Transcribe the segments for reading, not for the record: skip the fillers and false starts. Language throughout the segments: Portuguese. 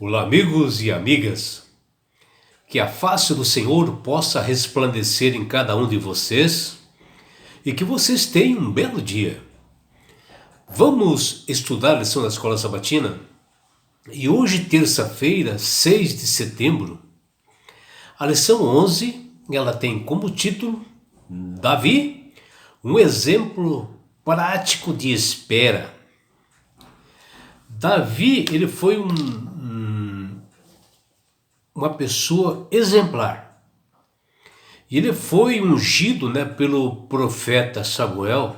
Olá, amigos e amigas. Que a face do Senhor possa resplandecer em cada um de vocês e que vocês tenham um belo dia. Vamos estudar a lição da Escola Sabatina? E hoje, terça-feira, 6 de setembro, a lição 11, ela tem como título Davi, um exemplo prático de espera. Davi, ele foi uma pessoa exemplar. E ele foi ungido, pelo profeta Samuel,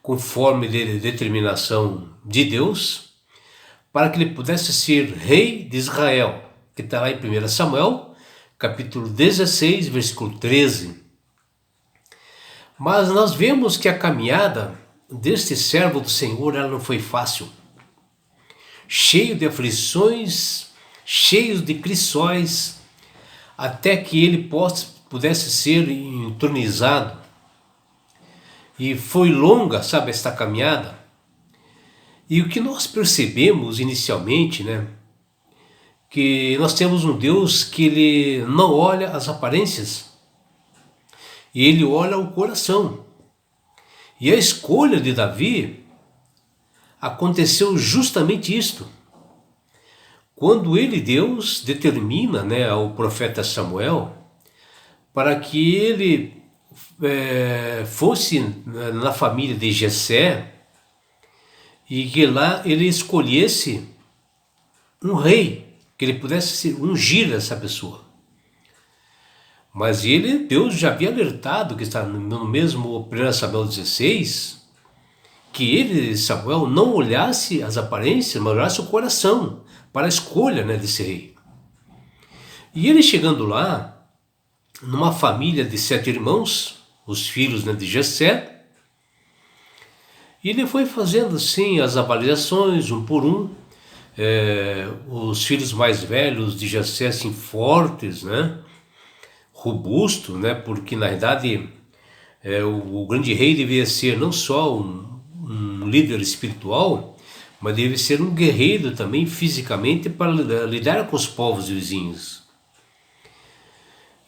conforme a determinação de Deus, para que ele pudesse ser rei de Israel, que está lá em 1 Samuel, capítulo 16, versículo 13. Mas nós vemos que a caminhada deste servo do Senhor, ela não foi fácil. Cheio de aflições, cheio de crisóis, até que ele pudesse ser entronizado. E foi longa, esta caminhada. E o que nós percebemos inicialmente, que nós temos um Deus que ele não olha as aparências, e ele olha o coração. E a escolha de Davi aconteceu justamente isto. Quando Deus determina ao profeta Samuel para que ele fosse na família de Jessé e que lá ele escolhesse um rei, que ele pudesse ungir essa pessoa. Mas Deus já havia alertado, que está no mesmo 1 Samuel 16, que Samuel, não olhasse as aparências, mas olhasse o coração para a escolha desse rei. E ele chegando lá, numa família de 7 irmãos, os filhos de Jessé, e ele foi fazendo assim as avaliações, um por um. Os filhos mais velhos de Jessé, assim, fortes, robusto, porque na verdade o grande rei devia ser não só um líder espiritual, mas deve ser um guerreiro também fisicamente para lidar com os povos vizinhos.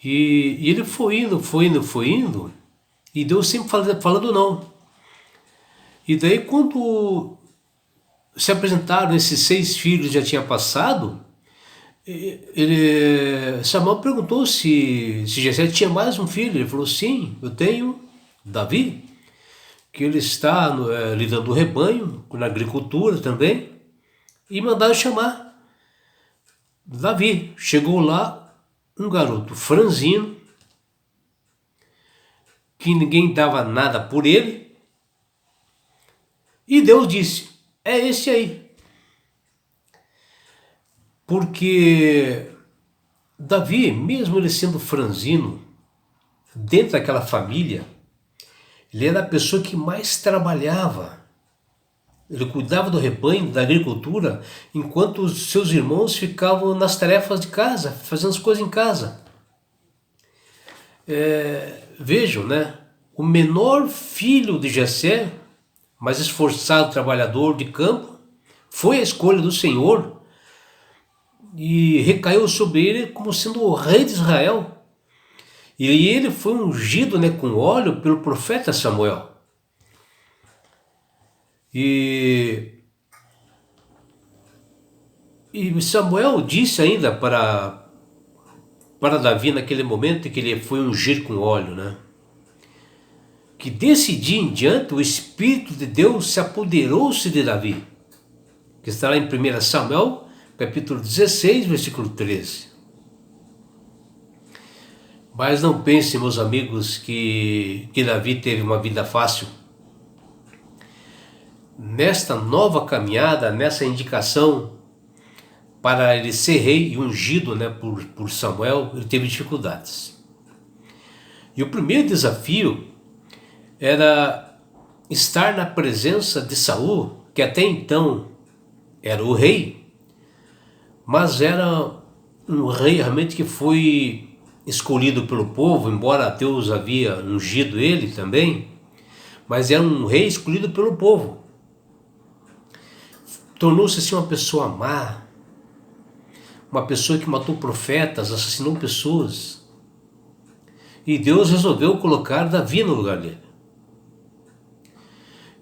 E ele foi indo, e Deus sempre falando não. E daí quando se apresentaram esses 6 filhos, já tinha passado, Samuel perguntou se Jessé tinha mais um filho. Ele falou: sim, eu tenho Davi, que ele está lidando o rebanho, na agricultura também, e mandaram chamar Davi. Chegou lá um garoto franzino, que ninguém dava nada por ele, e Deus disse: é esse aí. Porque Davi, mesmo ele sendo franzino, dentro daquela família, ele era a pessoa que mais trabalhava. Ele cuidava do rebanho, da agricultura, enquanto os seus irmãos ficavam nas tarefas de casa, fazendo as coisas em casa. Vejam, o menor filho de Jessé, mais esforçado trabalhador de campo, foi a escolha do Senhor e recaiu sobre ele como sendo o rei de Israel. E ele foi ungido com óleo pelo profeta Samuel. E Samuel disse ainda para Davi naquele momento que ele foi ungir com óleo, que desse dia em diante o Espírito de Deus se apoderou-se de Davi, que está lá em 1 Samuel, capítulo 16, versículo 13. Mas não pensem, meus amigos, que Davi teve uma vida fácil. Nesta nova caminhada, nessa indicação para ele ser rei e ungido por Samuel, ele teve dificuldades. E o primeiro desafio era estar na presença de Saul, que até então era o rei, mas era um rei realmente que foi escolhido pelo povo, embora Deus havia ungido ele também, mas era um rei escolhido pelo povo. Tornou-se assim uma pessoa má, uma pessoa que matou profetas, assassinou pessoas. E Deus resolveu colocar Davi no lugar dele.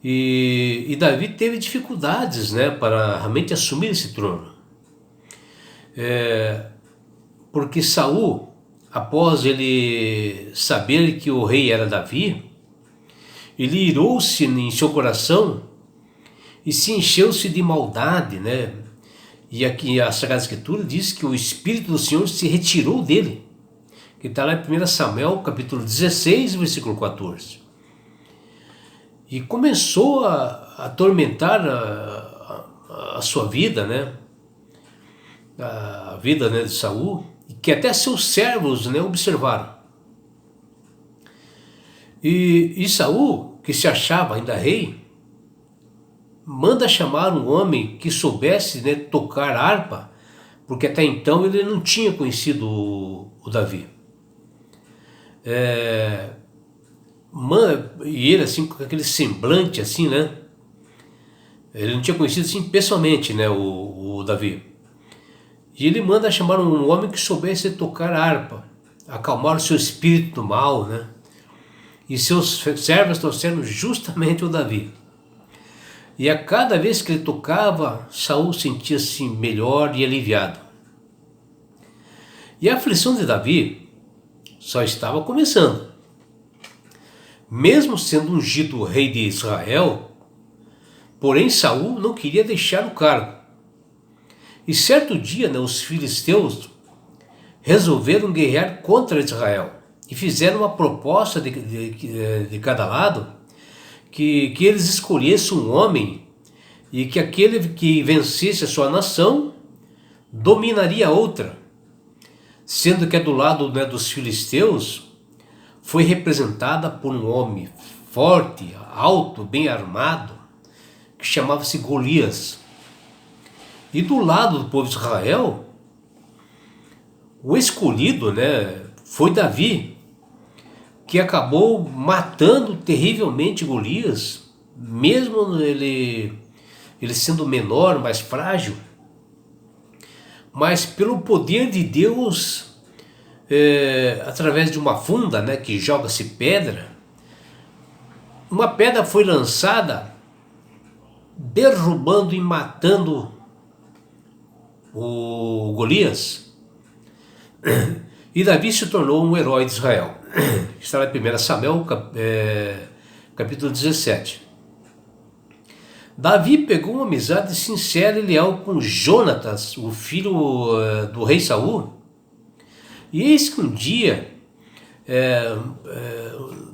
E Davi teve dificuldades, né, para realmente assumir esse trono. Porque Saul, após ele saber que o rei era Davi, ele irou-se em seu coração e se encheu-se de maldade, né? E aqui a Sagrada Escritura diz que o Espírito do Senhor se retirou dele, que está lá em 1 Samuel, capítulo 16, versículo 14. E começou a atormentar a sua vida, né? A vida, né, de Saul, que até seus servos, né, observaram. E Saul, que se achava ainda rei, manda chamar um homem que soubesse, né, tocar harpa, porque até então ele não tinha conhecido o Davi. E ele assim, com aquele semblante assim, né? Ele não tinha conhecido assim pessoalmente, né, o Davi. E ele manda chamar um homem que soubesse tocar harpa, acalmar o seu espírito do mal, né? E seus servos trouxeram justamente o Davi. E a cada vez que ele tocava, Saul sentia-se melhor e aliviado. E a aflição de Davi só estava começando. Mesmo sendo ungido rei de Israel, porém Saul não queria deixar o cargo. E certo dia, né, os filisteus resolveram guerrear contra Israel e fizeram uma proposta de cada lado, que eles escolhessem um homem e que aquele que vencesse a sua nação dominaria a outra, sendo que do lado, né, dos filisteus foi representada por um homem forte, alto, bem armado, que chamava-se Golias. E do lado do povo de Israel, o escolhido, né, foi Davi, que acabou matando terrivelmente Golias, mesmo ele sendo menor, mais frágil. Mas pelo poder de Deus, através de uma funda, né, que joga-se pedra, uma pedra foi lançada, derrubando e matando o Golias. E Davi se tornou um herói de Israel. Está lá em 1 Samuel, capítulo 17. Davi pegou uma amizade sincera e leal com Jonatas, o filho do rei Saul. E eis que um dia,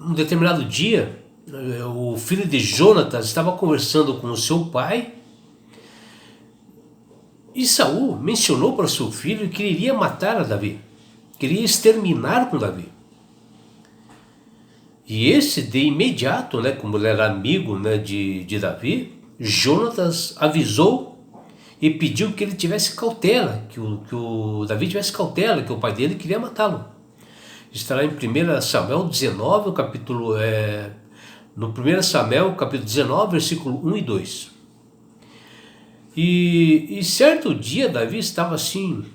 um determinado dia, o filho de Jonatas estava conversando com o seu pai, e Saul mencionou para seu filho que ele iria matar a Davi, queria exterminar com Davi. E esse, de imediato, né, como ele era amigo, né, de Davi, Jonatas avisou e pediu que ele tivesse cautela, que o Davi tivesse cautela, que o pai dele queria matá-lo. Estará em 1 Samuel 19, no 1 Samuel, capítulo 19, versículo 1 e 2. E certo dia Davi estava assim,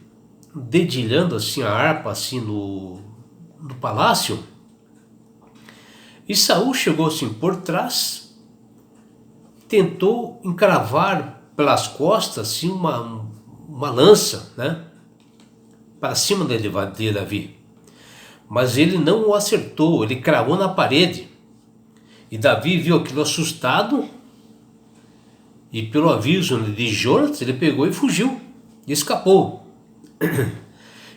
dedilhando assim a harpa assim no palácio, e Saul chegou assim por trás, tentou encravar pelas costas assim uma lança, né, para cima de Davi, mas ele não o acertou, ele cravou na parede. E Davi viu aquilo assustado, e pelo aviso de Jonatas, ele pegou e fugiu, e escapou.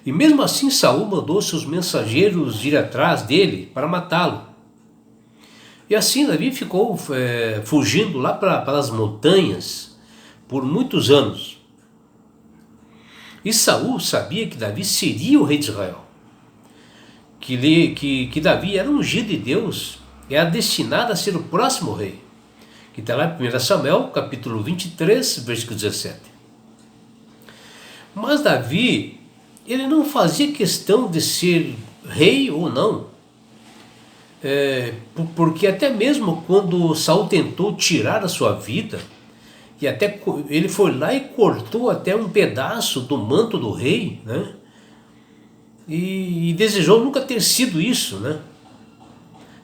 E mesmo assim Saul mandou seus mensageiros ir atrás dele para matá-lo. E assim Davi ficou fugindo lá para as montanhas por muitos anos. E Saul sabia que Davi seria o rei de Israel, que Davi era ungido de Deus, era destinado a ser o próximo rei, que está lá em 1 Samuel, capítulo 23, versículo 17. Mas Davi, ele não fazia questão de ser rei ou não, porque até mesmo quando Saul tentou tirar a sua vida, e até ele foi lá e cortou até um pedaço do manto do rei, né? E desejou nunca ter sido isso, né?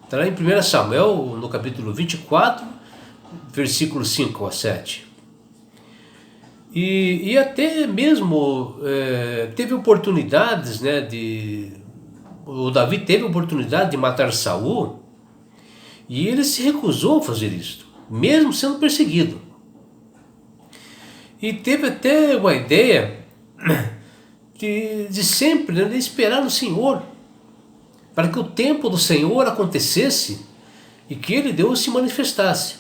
Está lá em 1 Samuel, no capítulo 24, versículos 5 a 7. E até mesmo teve oportunidades, né, o Davi teve oportunidade de matar Saul, e ele se recusou a fazer isso, mesmo sendo perseguido. E teve até uma ideia de sempre, né, de esperar no Senhor, para que o tempo do Senhor acontecesse e que ele, Deus, se manifestasse.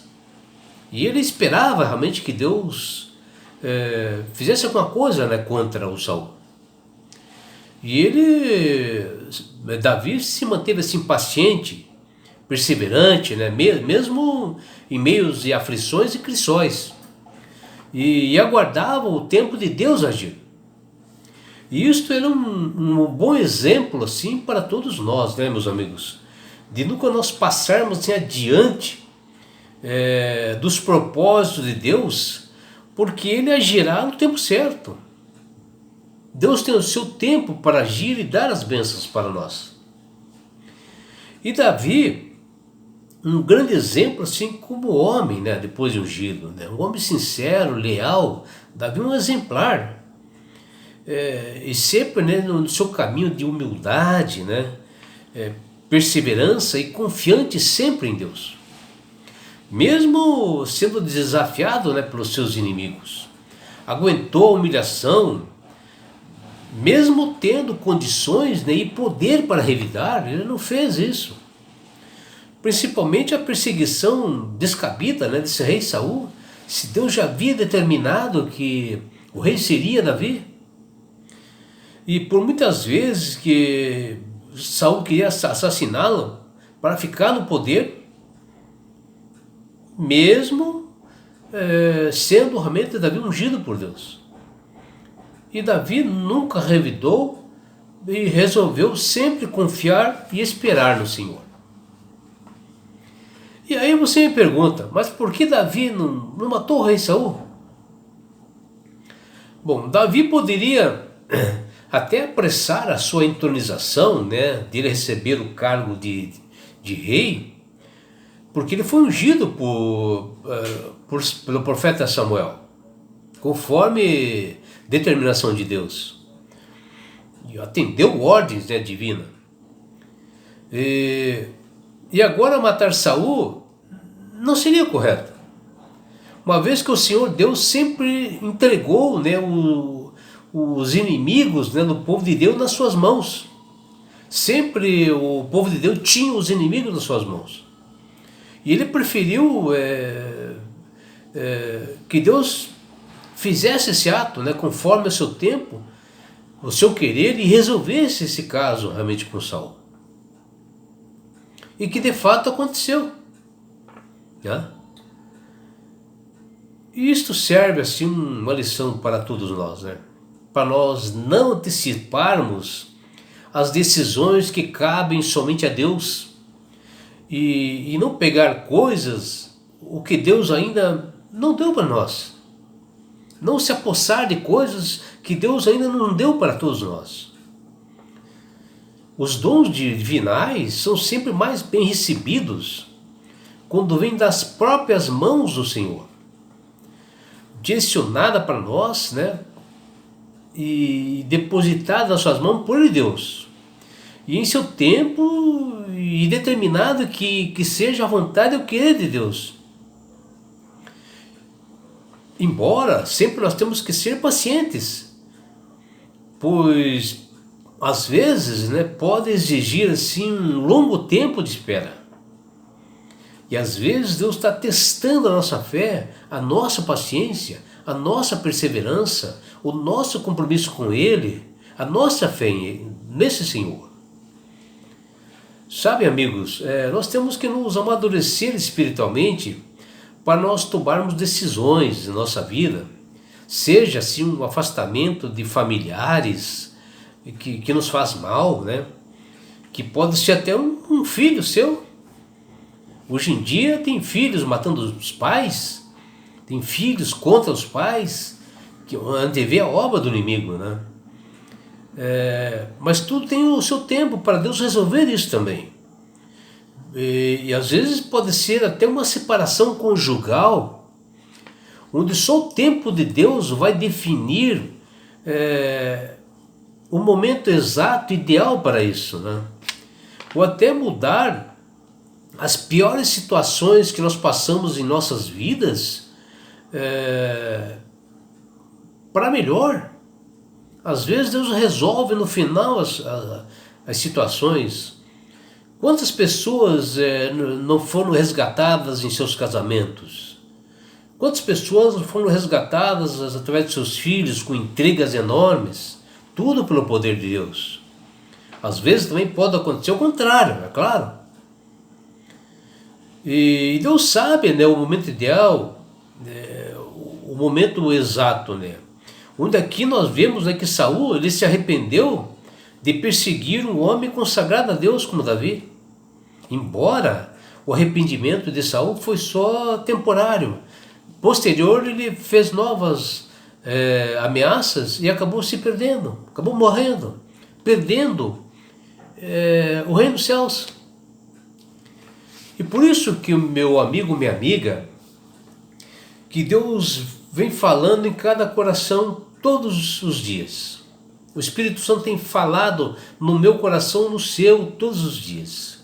E ele esperava realmente que Deus fizesse alguma coisa, né, contra o Saul. E Davi se manteve assim paciente, perseverante, né, mesmo em meios de aflições e crições, e aguardava o tempo de Deus agir. E isto era um bom exemplo assim para todos nós, né, meus amigos, de nunca nós passarmos assim, adiante dos propósitos de Deus, porque Ele agirá no tempo certo. Deus tem o seu tempo para agir e dar as bênçãos para nós. E Davi, um grande exemplo assim como homem, né, depois de ungido, né, um homem sincero, leal. Davi um exemplar, e sempre, né, no seu caminho de humildade, né, perseverança e confiante sempre em Deus, mesmo sendo desafiado, né, pelos seus inimigos. Aguentou a humilhação, mesmo tendo condições, né, e poder para revidar. Ele não fez isso. Principalmente a perseguição descabida, né, desse rei Saul. Se Deus já havia determinado que o rei seria Davi, e por muitas vezes que Saul queria assassiná-lo para ficar no poder, mesmo sendo realmente Davi ungido por Deus. E Davi nunca revidou e resolveu sempre confiar e esperar no Senhor. E aí você me pergunta, mas por que Davi não matou o rei Saul? Bom, Davi poderia até apressar a sua entronização, né, dele receber o cargo de rei, porque ele foi ungido pelo profeta Samuel, conforme determinação de Deus, e atendeu ordens, né, divinas. E agora matar Saul não seria correto, uma vez que o Senhor Deus sempre entregou, né, os inimigos, né, do povo de Deus nas suas mãos. Sempre o povo de Deus tinha os inimigos nas suas mãos. E ele preferiu que Deus fizesse esse ato, né, conforme o seu tempo, o seu querer, e resolvesse esse caso realmente com Saul. E que de fato aconteceu. Né? E isto serve assim uma lição para todos nós, né? Para nós não anteciparmos as decisões que cabem somente a Deus, e não pegar coisas, o que Deus ainda não deu para nós. Não se apossar de coisas que Deus ainda não deu para todos nós. Os dons divinais são sempre mais bem recebidos quando vêm das próprias mãos do Senhor, direcionada para nós, né, e depositada nas suas mãos por Deus, e em seu tempo, e determinado que seja a vontade e o querer de Deus. Embora sempre nós temos que ser pacientes, pois às vezes, né, pode exigir assim um longo tempo de espera. E às vezes Deus está testando a nossa fé, a nossa paciência, a nossa perseverança, o nosso compromisso com Ele, a nossa fé nesse Senhor. Sabe, amigos, nós temos que nos amadurecer espiritualmente para nós tomarmos decisões na nossa vida, seja assim um afastamento de familiares que nos faz mal, né? Que pode ser até um filho seu. Hoje em dia tem filhos matando os pais, tem filhos contra os pais, que antevê a obra do inimigo, né? Mas tudo tem o seu tempo para Deus resolver isso também. E às vezes pode ser até uma separação conjugal, onde só o tempo de Deus vai definir o momento exato, ideal para isso, né? Ou até mudar as piores situações que nós passamos em nossas vidas para melhor. Às vezes Deus resolve no final as situações. Quantas pessoas não foram resgatadas em seus casamentos? Quantas pessoas não foram resgatadas através de seus filhos com intrigas enormes? Tudo pelo poder de Deus. Às vezes também pode acontecer o contrário, é claro. E Deus sabe, né, o momento ideal, o momento exato, né? Onde aqui nós vemos, né, que Saul, ele se arrependeu de perseguir um homem consagrado a Deus como Davi. Embora o arrependimento de Saul foi só temporário. Posterior ele fez novas ameaças e acabou se perdendo, acabou morrendo, perdendo o reino dos céus. E por isso que o meu amigo, minha amiga, que Deus vem falando em cada coração todos os dias. O Espírito Santo tem falado no meu coração, no seu, todos os dias.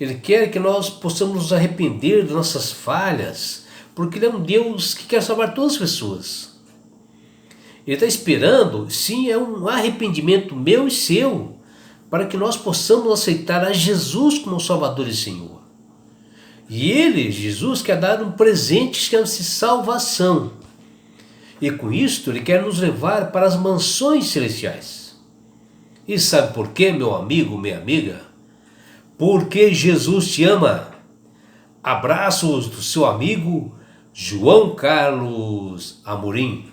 Ele quer que nós possamos nos arrepender de nossas falhas, porque Ele é um Deus que quer salvar todas as pessoas. Ele está esperando, sim, é um arrependimento meu e seu, para que nós possamos aceitar a Jesus como Salvador e Senhor. E Ele, Jesus, quer dar um presente que chama-se salvação. E com isto Ele quer nos levar para as mansões celestiais. E sabe por quê, meu amigo, minha amiga? Porque Jesus te ama. Abraços do seu amigo João Carlos Amorim.